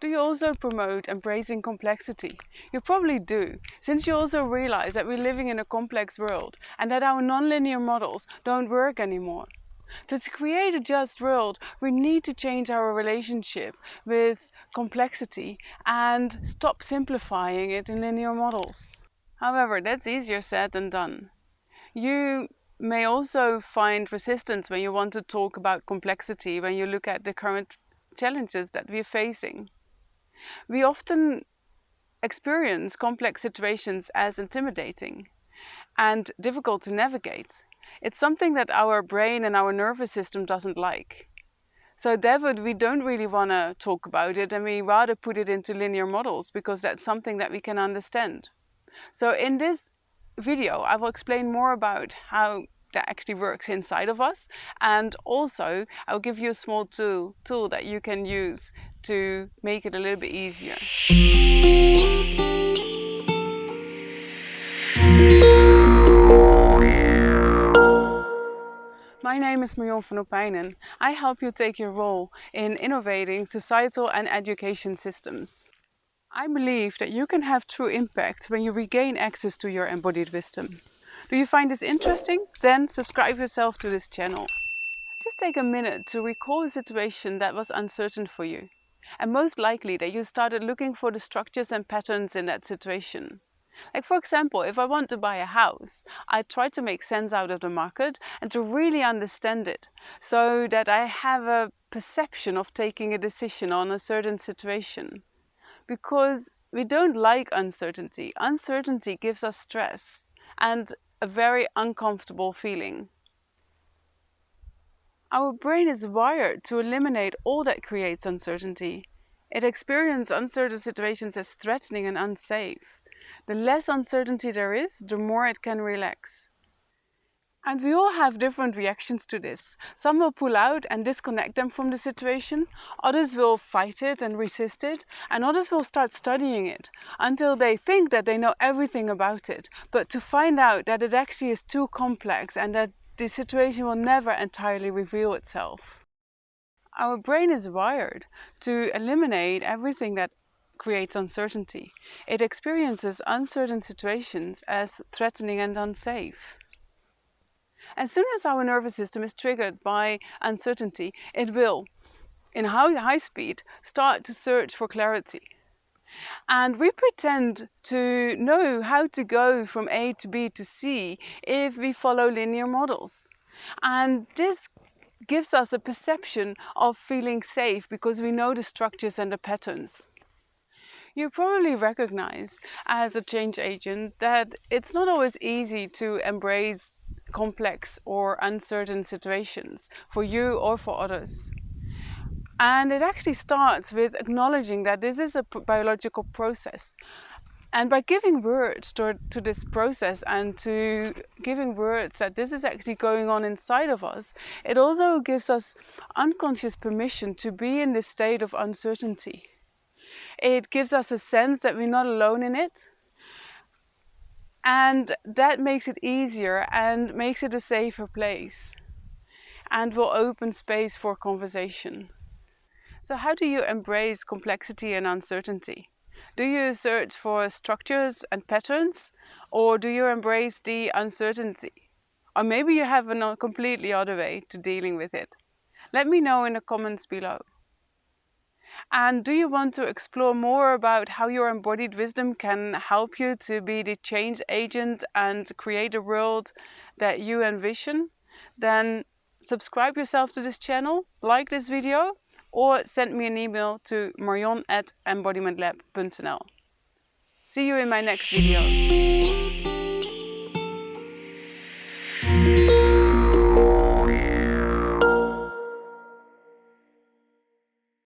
Do you also promote embracing complexity? You probably do, since you also realize that we're living in a complex world and that our nonlinear models don't work anymore. So to create a just world, we need to change our relationship with complexity and stop simplifying it in linear models. However, that's easier said than done. You may also find resistance when you want to talk about complexity when you look at the current challenges that we're facing. We often experience complex situations as intimidating and difficult to navigate. It's something that our brain and our nervous system doesn't like. So therefore, we don't really want to talk about it, and we rather put it into linear models because that's something that we can understand. So in this video, I will explain more about how that actually works inside of us, and also I'll give you a small tool that you can use to make it a little bit easier. My name is Marion van Opijnen. I help you take your role in innovating societal and education systems. I believe that you can have true impact when you regain access to your embodied wisdom. Do you find this interesting? Then subscribe yourself to this channel. Just take a minute to recall a situation that was uncertain for you, and most likely that you started looking for the structures and patterns in that situation. Like, for example, if I want to buy a house, I try to make sense out of the market and to really understand it so that I have a perception of taking a decision on a certain situation. Because we don't like uncertainty. Uncertainty gives us stress and a very uncomfortable feeling. Our brain is wired to eliminate all that creates uncertainty. It experiences uncertain situations as threatening and unsafe. The less uncertainty there is, the more it can relax. And we all have different reactions to this. Some will pull out and disconnect them from the situation, others will fight it and resist it, and others will start studying it until they think that they know everything about it, but to find out that it actually is too complex and that the situation will never entirely reveal itself. Our brain is wired to eliminate everything that creates uncertainty. It experiences uncertain situations as threatening and unsafe. As soon as our nervous system is triggered by uncertainty, it will, in high speed, start to search for clarity. And we pretend to know how to go from A to B to C if we follow linear models. And this gives us a perception of feeling safe because we know the structures and the patterns. You probably recognize as a change agent that it's not always easy to embrace complex or uncertain situations for you or for others. And it actually starts with acknowledging that this is a biological process. And by giving words to this process and to giving words that this is actually going on inside of us, it also gives us unconscious permission to be in this state of uncertainty. It gives us a sense that we're not alone in it. And that makes it easier and makes it a safer place and will open space for conversation. So how do you embrace complexity and uncertainty? Do you search for structures and patterns, or do you embrace the uncertainty? Or maybe you have a completely other way to dealing with it. Let me know in the comments below. And do you want to explore more about how your embodied wisdom can help you to be the change agent and create a world that you envision? Then subscribe yourself to this channel, like this video, or send me an email to marion@embodimentlab.nl. See you in my next video.